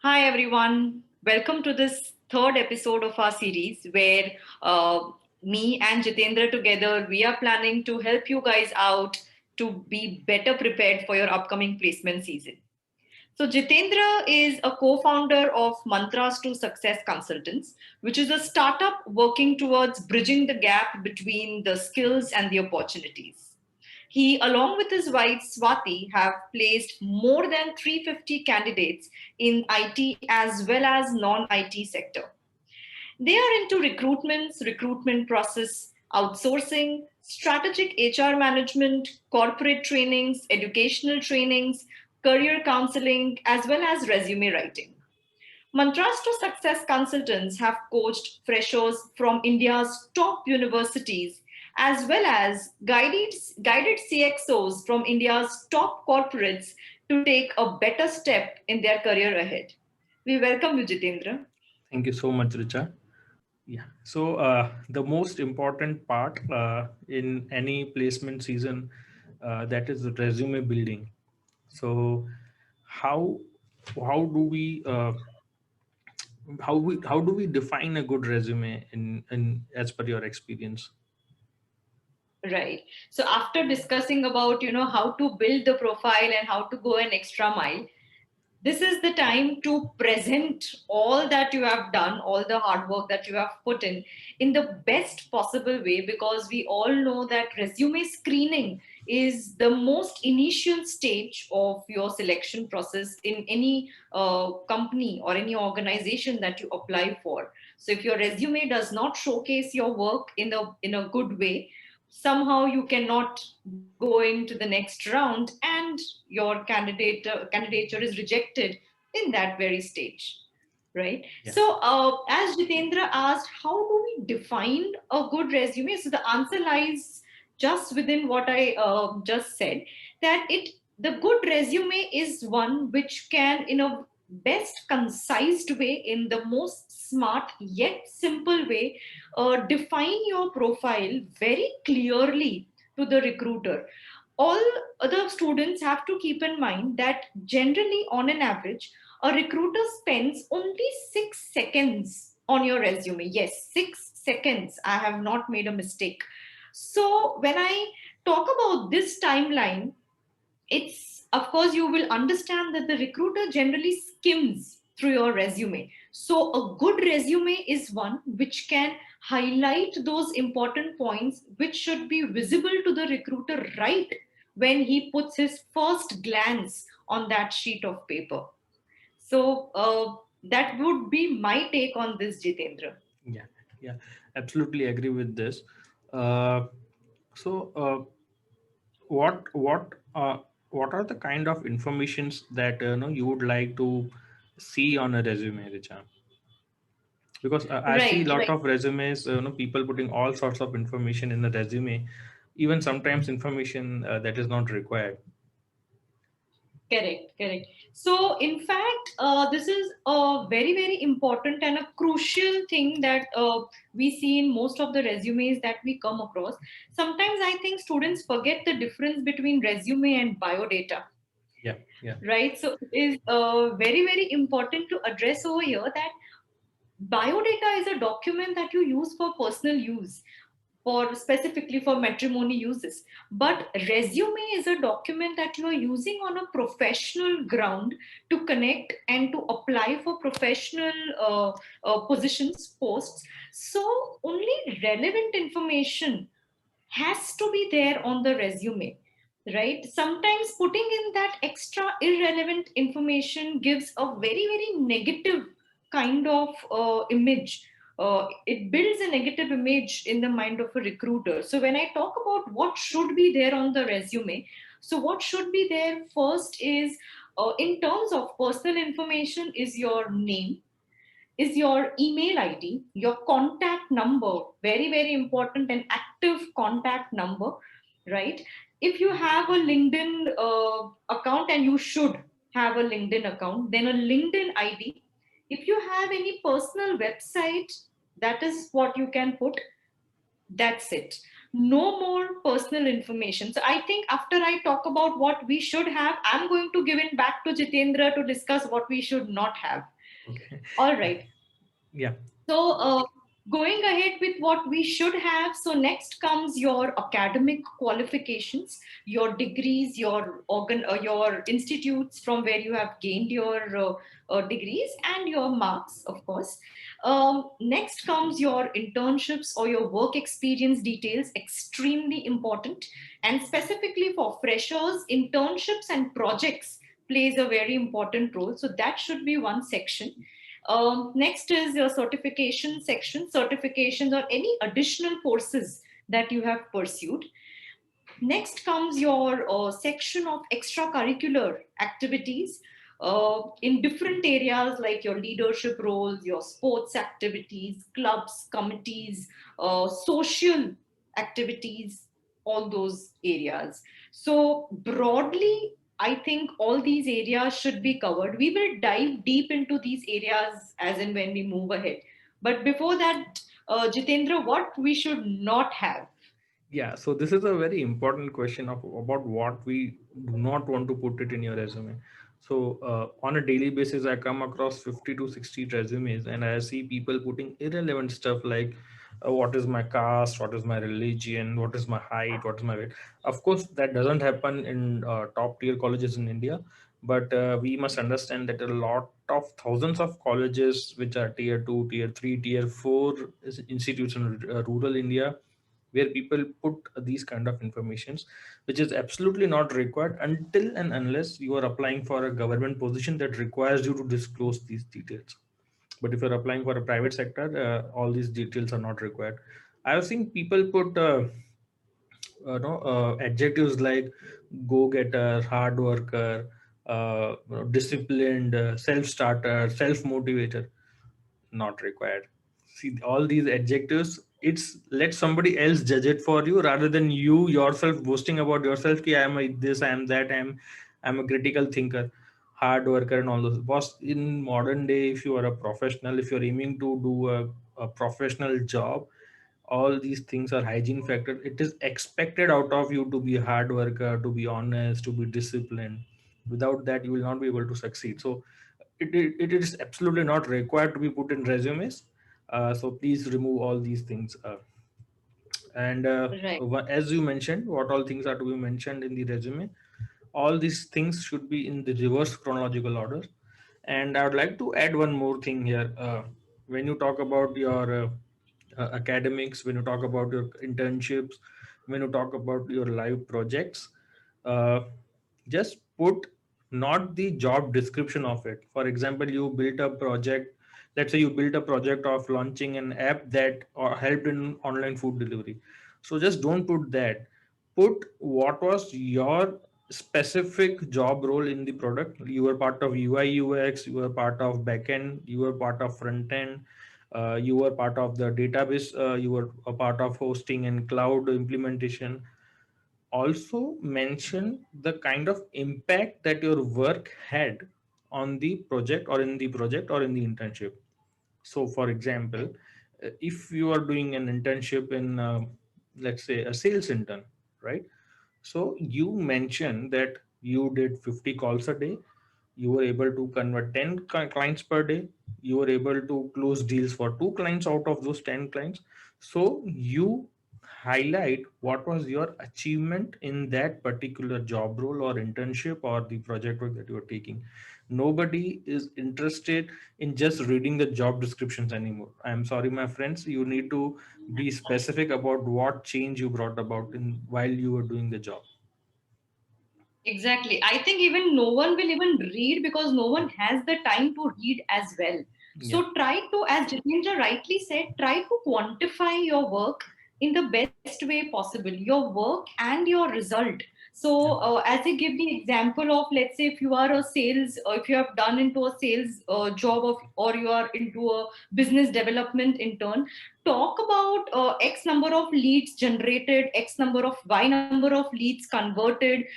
Hi, everyone. Welcome to this third episode of our series where me and Jitendra together, we are planning to help you guys out to be better prepared for your upcoming placement season. So, Jitendra is a co founder of Mantras to Success Consultants, which is a startup working towards bridging the gap between the skills and the opportunities. He, along with his wife Swati, have placed more than 350 candidates in IT as well as non-IT sector. They are into recruitments, recruitment process, outsourcing, strategic HR management, corporate trainings, educational trainings, career counseling, as well as resume writing. Mantras to Success consultants have coached freshers from India's top universities as well as guided CXOs from India's top corporates to take a better step in their career ahead. We welcome you, Jitendra. Thank you so much, Richa. Yeah. So the most important part in any placement season that is the resume building. So how how do we how do we define a good resume in as per your experience? Right. So after discussing about, how to build the profile and how to go an extra mile, this is the time to present all that you have done, all the hard work that you have put in the best possible way, because we all know that resume screening is the most initial stage of your selection process in any company or any organization that you apply for. So if your resume does not showcase your work in a good way, somehow you cannot go into the next round and your candidature is rejected in that very stage, right? Yeah. So as Jitendra asked, how do we define a good resume? So the answer lies just within what I just said, that it the good resume is one which can, in a best concised way, in the most smart yet simple way, define your profile very clearly to the recruiter. All other students have to keep in mind that generally, on an average, a recruiter spends only 6 seconds on your resume. Yes, 6 seconds. I have not made a mistake. So, when I talk about this timeline, it's, of course, you will understand that the recruiter generally skims through your resume. So a good resume is one which can highlight those important points which should be visible to the recruiter right when he puts his first glance on that sheet of paper. So that would be my take on this, Jitendra. Yeah. Yeah. Absolutely agree with this. Uh, so what are the kind of informations that you would like to see on a resume, Richa? Because I see a Right, lot right. of resumes, people putting all sorts of information in the resume, even sometimes information that is not required. Correct, correct. So, in fact, this is a very, very important and a crucial thing that we see in most of the resumes that we come across. Sometimes I think students forget the difference between resume and biodata, Yeah, yeah. right? So, it is very, very important to address over here that biodata is a document that you use for personal use, for specifically for matrimony uses, but resume is a document that you are using on a professional ground to connect and to apply for professional positions, posts. So only relevant information has to be there on the resume, right? Sometimes putting in that extra irrelevant information gives a very, very negative kind of image. It builds a negative image in the mind of a recruiter. So when I talk about what should be there on the resume, so what should be there first is, in terms of personal information, is your name, is your email ID, your contact number, very, very important, an active contact number, right? If you have a LinkedIn account, and you should have a LinkedIn account, then a LinkedIn ID. If you have any personal website, that is what you can put. That's it. No more personal information. So I think after I talk about what we should have, I'm going to give it back to Jitendra to discuss what we should not have. Okay. All right. Yeah. So, going ahead with what we should have. So, next comes your academic qualifications, your degrees, your institutes from where you have gained your degrees, and your marks, of course. Next comes your internships or your work experience details, extremely important. And specifically for freshers, internships and projects plays a very important role. So, that should be one section. Next is your certification section, certifications or any additional courses that you have pursued. Next comes your section of extracurricular activities in different areas like your leadership roles, your sports activities, clubs, committees, social activities, all those areas. So, broadly, I think all these areas should be covered. We will dive deep into these areas as and when we move ahead. But before that, Jitendra, what we should not have? Yeah, so this is a very important question of about what we do not want to put it in your resume. So on a daily basis, I come across 50 to 60 resumes, and I see people putting irrelevant stuff like what is my caste, what is my religion, what is my height, what is my weight. Of course, that doesn't happen in top tier colleges in India, but we must understand that a lot of thousands of colleges which are tier 2, tier 3, tier 4 institutes in rural India, where people put these kind of informations, which is absolutely not required until and unless you are applying for a government position that requires you to disclose these details. But if you're applying for a private sector, all these details are not required. I have seen people put adjectives like go getter, hard worker, disciplined, self starter, self motivator. Not required. See, all these adjectives, it's let somebody else judge it for you rather than you yourself boasting about yourself ki I am a this, I am that, I'm a critical thinker, hard worker, and all those. Boss, in modern day, if you are a professional, if you're aiming to do a professional job, all these things are hygiene factor. It is expected out of you to be a hard worker, to be honest, to be disciplined. Without that, you will not be able to succeed. So it is absolutely not required to be put in resumes. So please remove all these things. And Right. as you mentioned, what all things are to be mentioned in the resume, all these things should be in the reverse chronological order. And I would like to add one more thing here. When you talk about your academics, when you talk about your internships, when you talk about your live projects, uh, just put not the job description of it. For example, you built a project. Let's say you built a project of launching an app that or helped in online food delivery. So just don't put that. Put what was your specific job role in the product. You were part of UI UX, you were part of backend, you were part of front end, you were part of the database, you were a part of hosting and cloud implementation. Also mention the kind of impact that your work had on the project or in the project or in the internship. So for example, if you are doing an internship in let's say a sales intern, right? So you mentioned that you did 50 calls a day, you were able to convert 10 clients per day, you were able to close deals for 2 clients out of those 10 clients. So you highlight what was your achievement in that particular job role or internship or the project work that you are taking. Nobody is interested in just reading the job descriptions anymore. I'm sorry, my friends, you need to be specific about what change you brought about in while you were doing the job. Exactly. I think even no one will even read because no one has the time to read as well. Yeah. So try to, as Jitendra rightly said, try to quantify your work in the best way possible, your work and your result. So Yeah. as I give the example of, let's say if you are a sales, or if you have done into a sales job of, or you are into a business development intern, talk about X number of leads generated, X number of Y number of leads converted,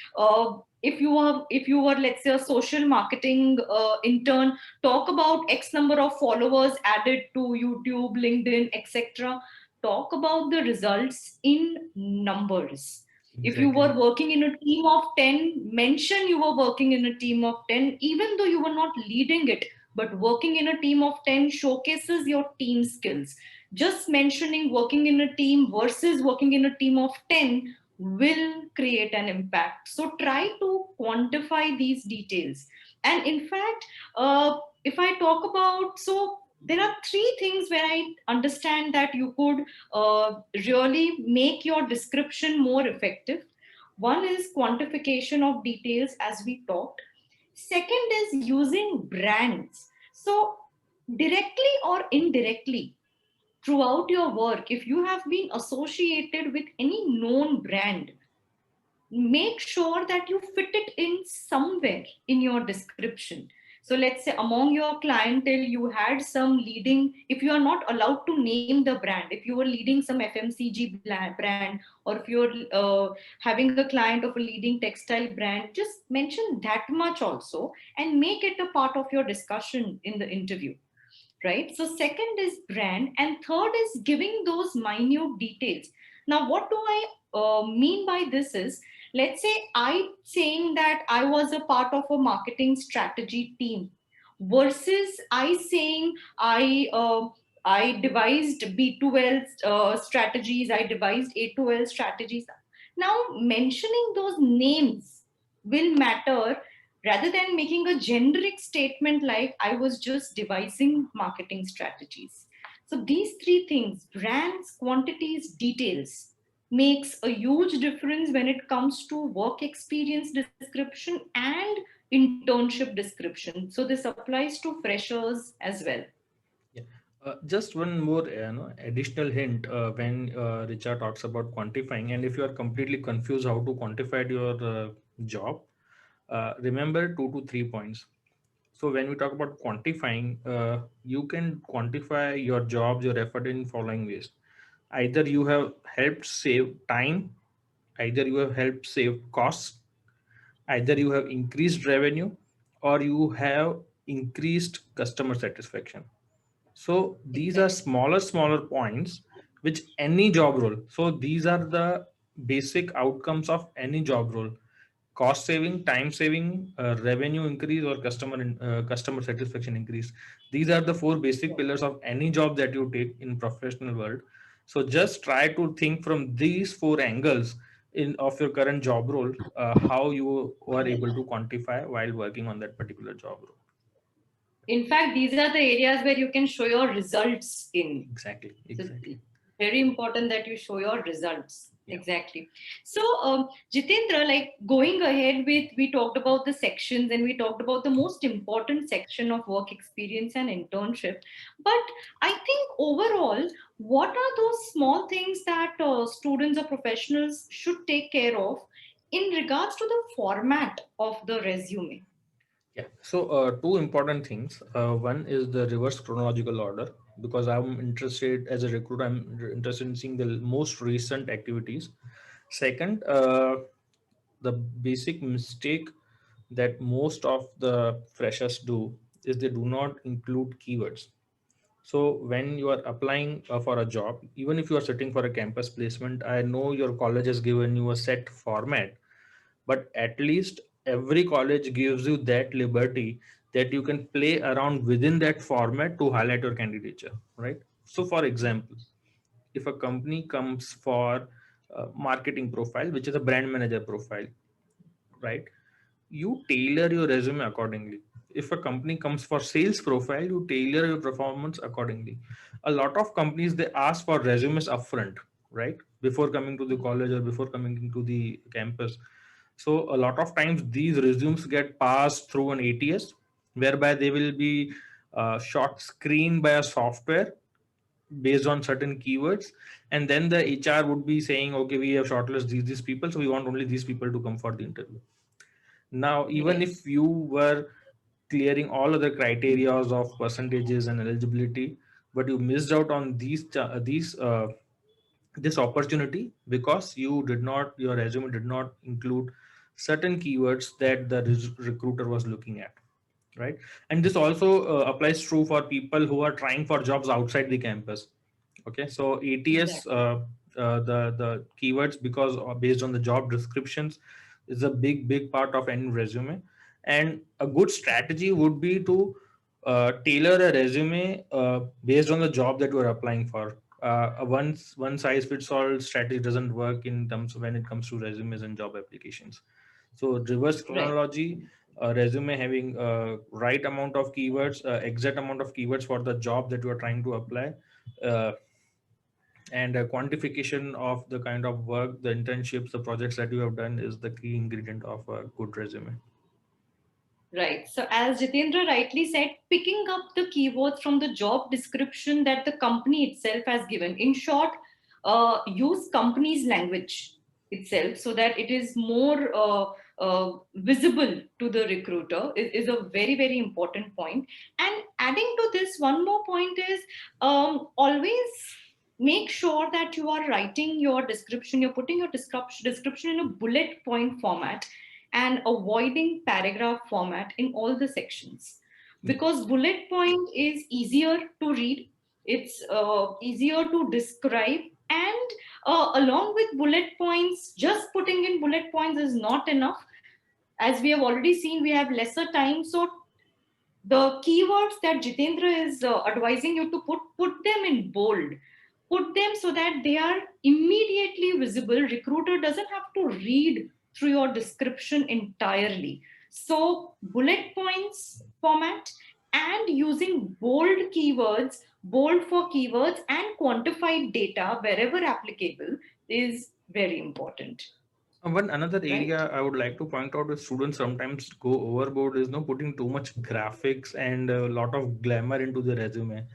if you were, let's say, a social marketing intern, talk about X number of followers added to YouTube, LinkedIn, etc. talk about the results in numbers. If you Exactly. were working in a team of 10, mention you were working in a team of 10, even though you were not leading it. But working in a team of 10 showcases your team skills. Just mentioning working in a team versus working in a team of 10 will create an impact. So try to quantify these details. And in fact, if I talk about, so there are three things where I understand that you could really make your description more effective. One is quantification of details, as we talked. Second is using brands. So, directly or indirectly, throughout your work, if you have been associated with any known brand, make sure that you fit it in somewhere in your description. So let's say among your clientele you had some leading, if you are not allowed to name the brand, if you were leading some FMCG brand, or if you're having a client of a leading textile brand, just mention that much also and make it a part of your discussion in the interview, right? So second is brand, and third is giving those minute details. Now what do I mean by this is, let's say I saying that I was a part of a marketing strategy team versus I saying I devised B2L strategies, I devised A2L strategies. Now mentioning those names will matter rather than making a generic statement like I was just devising marketing strategies. So these three things, brands, quantities, details, makes a huge difference when it comes to work experience description and internship description. So this applies to freshers as well. Yeah. Just one more additional hint when Richa talks about quantifying, and if you are completely confused how to quantify your job, remember 2 to 3 points. So when we talk about quantifying, you can quantify your jobs, your effort in following ways. Either you have helped save time, either you have helped save costs, either you have increased revenue, or you have increased customer satisfaction. So these are Exactly. smaller points which any job role. So these are the basic outcomes of any job role: cost saving, time saving, revenue increase, or customer satisfaction increase. These are the four basic pillars of any job that you take in professional world. So just try to think from these four angles in of your current job role, how you are able to quantify while working on that particular job role. In fact, these are the areas where you can show your results in. Exactly, So exactly. very important that you show your results. Yeah. Exactly. So, Jitendra, like going ahead with, we talked about the sections and we talked about the most important section of work experience and internship. But I think overall, what are those small things that students or professionals should take care of in regards to the format of the resume? Yeah. So, two important things. One is the reverse chronological order, because I'm interested as a recruiter. Interested in seeing the most recent activities. Second, the basic mistake that most of the freshers do is they do not include keywords. So when you are applying for a job, even if you are sitting for a campus placement, I know your college has given you a set format, but at least every college gives you that liberty that you can play around within that format to highlight your candidature, right? So for example, if a company comes for marketing profile, which is a brand manager profile, right, you tailor your resume accordingly. If a company comes for sales profile, you tailor your performance accordingly. A lot of companies, they ask for resumes upfront, right, before coming to the college or before coming into the campus. So a lot of times these resumes get passed through an ATS, whereby they will be short screened by a software based on certain keywords, and then the HR would be saying, okay, we have shortlisted these people, so we want only these people to come for the interview. Now, even Yes. if you were clearing all other criteria of percentages and eligibility, but you missed out on these this opportunity because your resume did not include certain keywords that the recruiter was looking at, right? And this also applies true for people who are trying for jobs outside the campus. Okay, so ATS, Exactly. the keywords, because based on the job descriptions, is a big part of any resume. And a good strategy would be to tailor a resume based on the job that you are applying for. A one size fits all strategy doesn't work in terms of when it comes to resumes and job applications. So reverse Right. chronology, a resume having right amount of keywords, exact amount of keywords for the job that you are trying to apply, uh, and a quantification of the kind of work, the internships, the projects that you have done is the key ingredient of a good resume. Right. So, as Jitendra rightly said, picking up the keywords from the job description that the company itself has given. In short, use company's language itself so that it is more visible to the recruiter is a very important point. And adding to this, one more point is always make sure that you are writing your description, you're putting your description in a bullet point format and avoiding paragraph format in all the sections, Yes. because bullet point is easier to read, it's easier to describe, and along with bullet points, just putting in bullet points is not enough. As we have already seen, we have lesser time, so the keywords that Jitendra is advising you to put them in bold, put them so that they are immediately visible. Recruiter doesn't have to read through your description entirely. So bullet points format and using bold keywords, bold for keywords, and quantified data wherever applicable is very important, One another right? area I would like to point out is students sometimes go overboard is no putting too much graphics and a lot of glamour into the resume.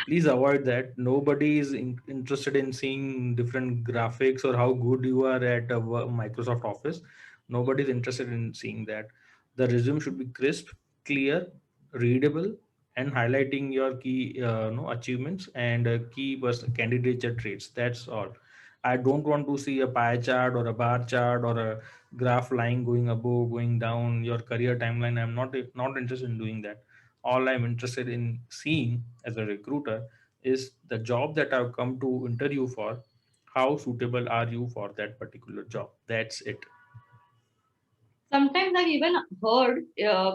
Please avoid that. Nobody is interested in seeing different graphics or how good you are at Microsoft Office. Nobody is interested in seeing that. The resume should be crisp, clear, readable, and highlighting your key no, achievements and key candidature traits. That's all. I don't want to see a pie chart or a bar chart or a graph line going above, going down, your career timeline. I'm not interested in doing that. All I'm interested in seeing as a recruiter is the job that I've come to interview for. How suitable are you for that particular job? That's it. Sometimes I've even heard,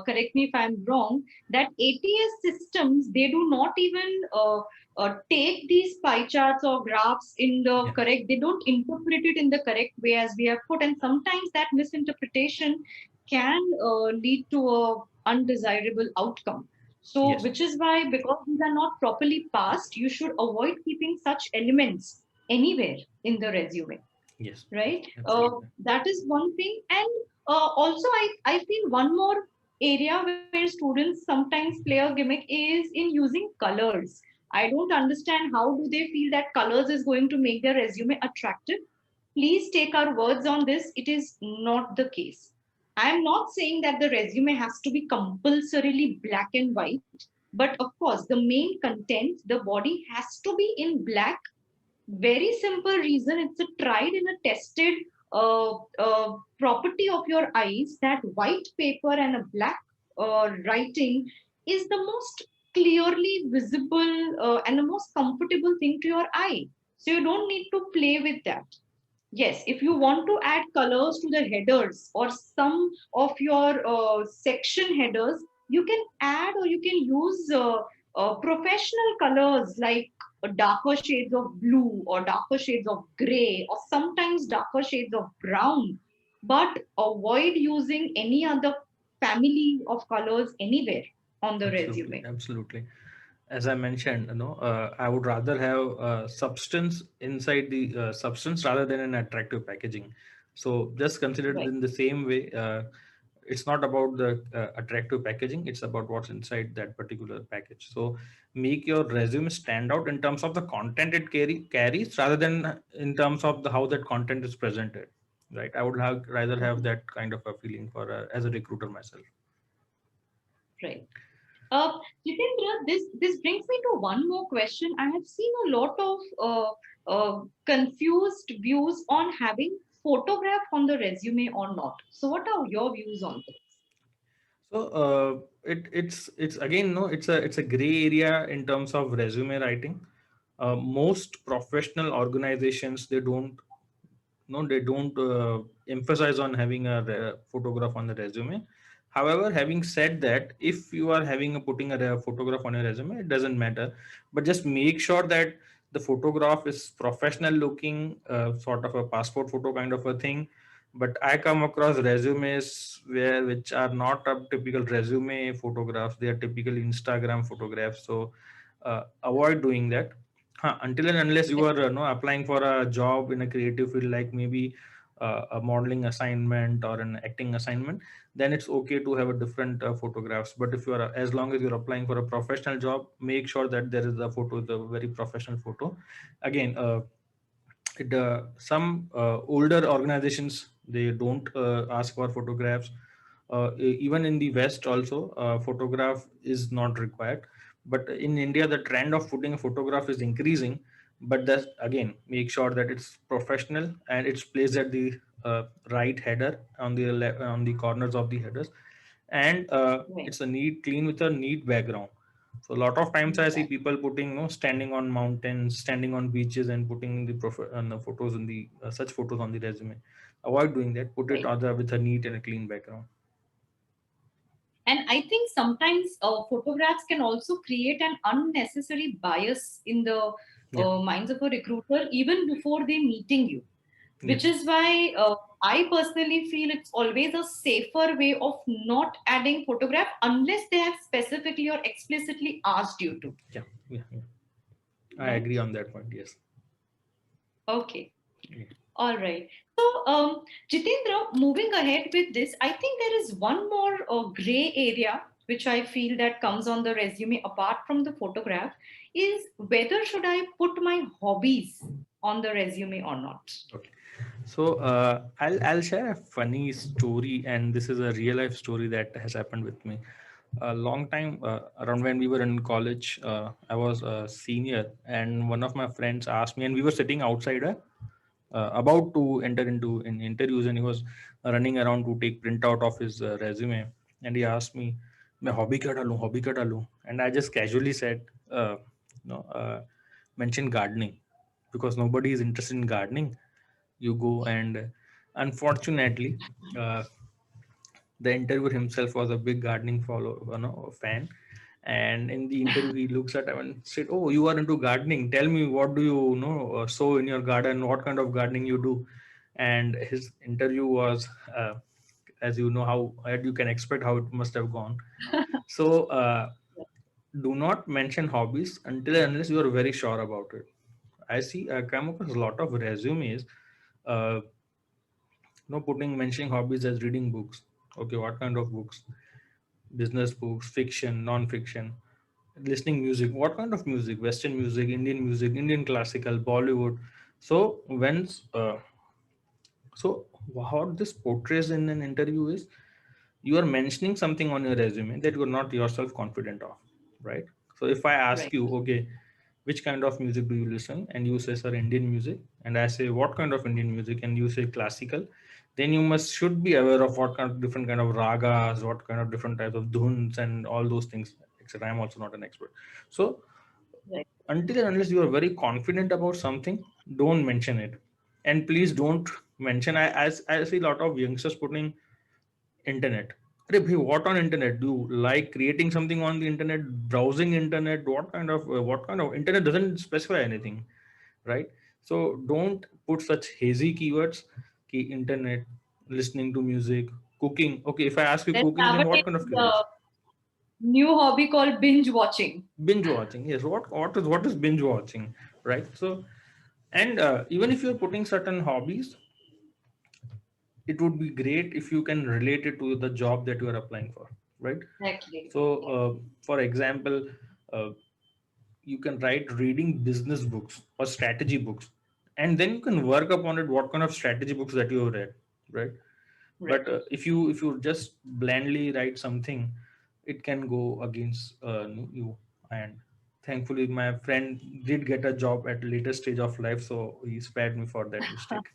correct me if I'm wrong, that ATS systems, they do not even take these pie charts or graphs in the Yeah. correct, they don't interpret it in the correct way as we have put. And sometimes that misinterpretation can lead to a undesirable outcome. So, Yes. which is why, because these are not properly passed, you should avoid keeping such elements anywhere in the resume, Yes. right? Absolutely. That is one thing. And also, I feel one more area where students sometimes play a gimmick is in using colors. I don't understand how do they feel that colors is going to make their resume attractive. Please take our words on this. It is not the case. I am not saying that the resume has to be compulsorily black and white, but of course, the main content, the body has to be in black. Very simple reason, it's a tried and a tested property of your eyes that white paper and a black writing is the most clearly visible and the most comfortable thing to your eye. So you don't need to play with that. Yes, if you want to add colors to the headers or some of your section headers, you can add or you can use professional colors like darker shades of blue or darker shades of gray or sometimes darker shades of brown. But avoid using any other family of colors anywhere on the Absolutely. resume. Absolutely. As I mentioned, I would rather have substance inside the substance rather than an attractive packaging. So just consider it Right. in the same way. It's not about the attractive packaging; it's about what's inside that particular package. So make your resume stand out in terms of the content it carries, rather than in terms of the how that content is presented. Right? I would have rather have that kind of a feeling for as a recruiter myself. Right. Jitendra, this brings me to one more question. I have seen a lot of confused views on having photograph on the resume or not. So, what are your views on this? So it's again, no, it's a gray area in terms of resume writing. Most professional organizations, they don't, no, they don't emphasize on having a photograph on the resume. However, having said that, if you are having a putting a photograph on your resume, it doesn't matter, but just make sure that the photograph is professional looking, sort of a passport photo kind of a thing. But I come across resumes where which are not a typical resume photographs, they are typical Instagram photographs. So avoid doing that. Huh, until and unless you are no, applying for a job in a creative field, like maybe a modeling assignment or an acting assignment, then it's okay to have a different photographs. But if you are, as long as you're applying for a professional job, make sure that there is a photo, the very professional photo. Again, some older organizations, they don't ask for photographs. Even in the west also, photograph is not required, but in India the trend of putting a photograph is increasing. But that, again, make sure that it's professional and it's placed at the right header, on the on the corners of the headers, and Right. it's a neat, clean with a neat background. So a lot of times I see Exactly. people putting, standing on mountains, standing on beaches, and putting the photos in the such photos on the resume. Avoid doing that. Put it Right. other with a neat and a clean background. And I think sometimes photographs can also create an unnecessary bias in the Yeah. minds of a recruiter even before they meeting you, which Yes. is why I personally feel it's always a safer way of not adding photograph unless they have specifically or explicitly asked you to. Yeah. Yeah. Yeah. I Right. agree on that point. Yes. Okay. Yeah. All right. So, Jitendra, moving ahead with this, I think there is one more gray area which I feel that comes on the resume apart from the photograph is whether should I put my hobbies on the resume or not. Okay. So I'll share a funny story, and this is a real life story that has happened with me. A long time around when we were in college, I was a senior, and one of my friends asked me, and we were sitting outside, about to enter into in interviews, and he was running around to take printout of his resume, and he asked me, "मैं hobby क्या डालूं, hobby क्या डालूं?" And I just casually said, no, mention gardening, because nobody is interested in gardening. You go, and unfortunately, uh, the interviewer himself was a big gardening fan. And in the interview, he looks at him and said, "Oh, you are into gardening. Tell me, what do you know sow in your garden? What kind of gardening you do?" And his interview was, as you know, how you can expect how it must have gone. So do not mention hobbies until and unless you are very sure about it. I come across a lot of resumes, uh, putting mentioning hobbies as reading books. Okay, what kind of books? Business books, fiction, non-fiction. Listening music, what kind of music? Western music, Indian classical, Bollywood. So when so what this portrays in an interview is, you are mentioning something on your resume that you're not yourself confident of, right? So if I ask Right. you, okay, which kind of music do you listen, and you say, sir, Indian music, and I say, what kind of Indian music, and you say classical, then you must should be aware of what kind of different kind of ragas, what kind of different types of dhuns and all those things, etc. I'm also not an expert. So Right. until and unless you are very confident about something, don't mention it. And please don't mention, I see a lot of youngsters putting internet. Arey bhai, what on internet? Do you like creating something on the internet, browsing internet? What kind of internet doesn't specify anything, right? So don't put such hazy keywords. Ki internet, listening to music, cooking. Okay, if I ask you There's cooking, then what nowadays kind of the cooking? new hobby called binge watching. Binge watching. Yes. What is binge watching, right? So, and even if you're putting certain hobbies, it would be great if you can relate it to the job that you are applying for, right? Exactly. So for example, uh, you can write reading business books or strategy books, and then you can work upon it, what kind of strategy books that you have read, right? Right. But if you just blandly write something, it can go against you. And thankfully my friend did get a job at a later stage of life, so he spared me for that mistake.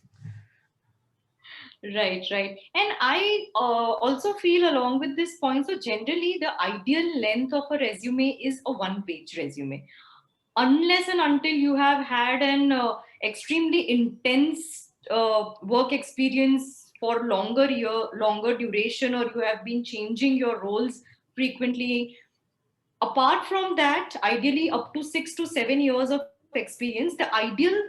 Right, right. And I also feel along with this point, so generally the ideal length of a resume is a one page resume. unless and until you have had an extremely intense work experience for longer duration, or you have been changing your roles frequently. Apart from that, ideally up to 6 to 7 years of experience, the ideal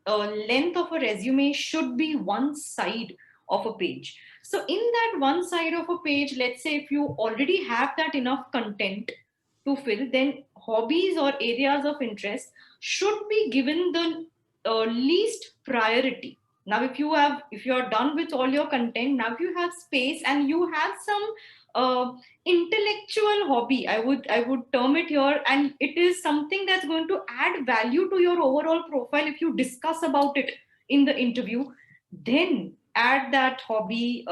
length of a resume should be one side of a page. So in that one side of a page, let's say if you already have that enough content to fill, then hobbies or areas of interest should be given the least priority. Now if you are done with all your content, now you have space and you have some intellectual hobby, I would term it here, and it is something that's going to add value to your overall profile if you discuss about it in the interview, then add that hobby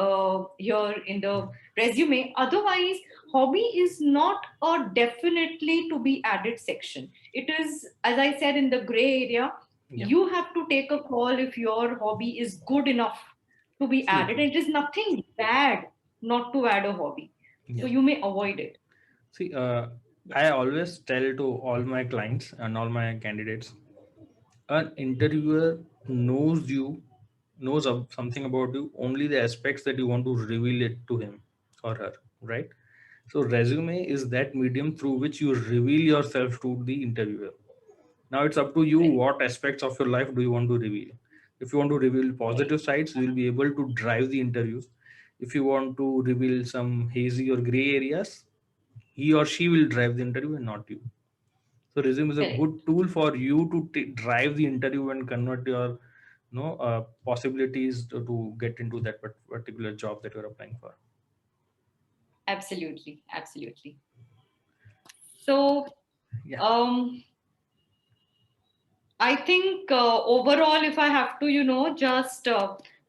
here in the resume. Otherwise, hobby is not a definitely to be added section. It is, as I said, in the gray area. Yeah. You have to take a call if your hobby is good enough to be See, added. It is nothing bad not to add a hobby, so yeah. you may avoid it. See, Yeah. I always tell to all my clients and all my candidates, an interviewer knows you, knows something about you, only the aspects that you want to reveal it to him or her, right? So resume is that medium through which you reveal yourself to the interviewer. Now it's up to you, Correct. what aspects of your life do you want to reveal. If you want to reveal Right. positive sides, you will be able to drive the interview. If you want to reveal some hazy or gray areas, he or she will drive the interview and not you. So resume is a Correct. good tool for you to drive the interview and convert your possibilities to get into that particular job that you're applying for. Absolutely. Absolutely. So Yeah. um I think overall, if I have to, just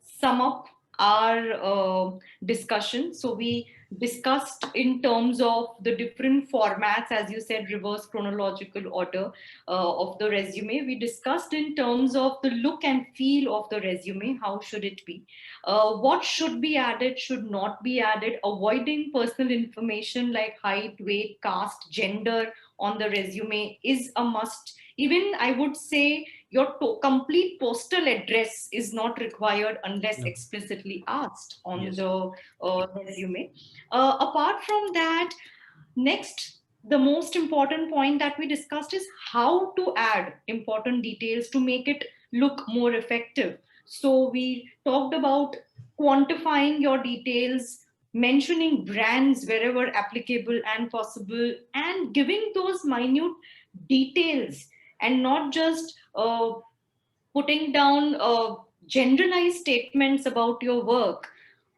sum up our discussion. So we discussed in terms of the different formats, as you said, reverse chronological order of the resume. We discussed in terms of the look and feel of the resume. How should it be? What should be added, should not be added, avoiding personal information like height, weight, caste, gender on the resume is a must. Even I would say your complete postal address is not required unless No. explicitly asked on Yes. the resume. Apart from that, next, the most important point that we discussed is how to add important details to make it look more effective. So we talked about quantifying your details, mentioning brands wherever applicable and possible, and giving those minute details, and not just putting down generalized statements about your work.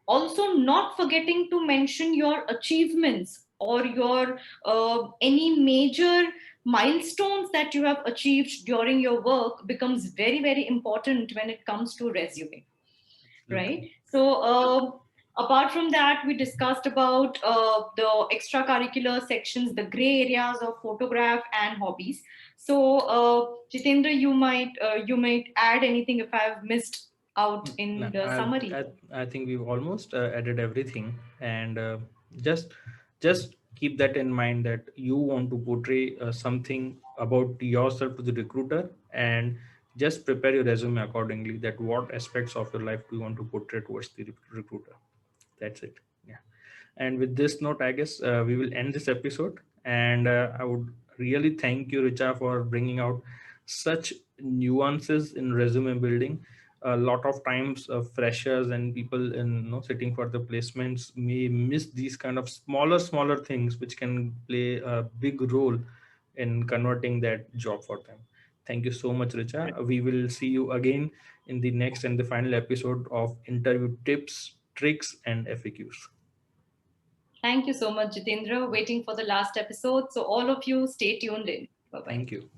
Also, not forgetting to mention your achievements or your any major milestones that you have achieved during your work becomes very, very important when it comes to resume, Absolutely. right? So apart from that, we discussed about the extracurricular sections, the gray areas of photograph and hobbies. So Jitendra, you might add anything if I've missed out No, in the I, summary. I, I think we've almost added everything, and just just keep that in mind that you want to portray something about yourself to the recruiter, and just prepare your resume accordingly. That what aspects of your life do you want to portray towards the recruiter. That's it. Yeah. And with this note, I guess we will end this episode. And I would really thank you, Richa, for bringing out such nuances in resume building. A lot of times, freshers and people in sitting for the placements may miss these kind of smaller things, which can play a big role in converting that job for them. Thank you so much, Richa. We will see you again in the next and the final episode of interview tips, tricks, and FAQs. Thank you so much, Jitendra. Waiting for the last episode. So all of you, stay tuned in. Bye bye. Thank you.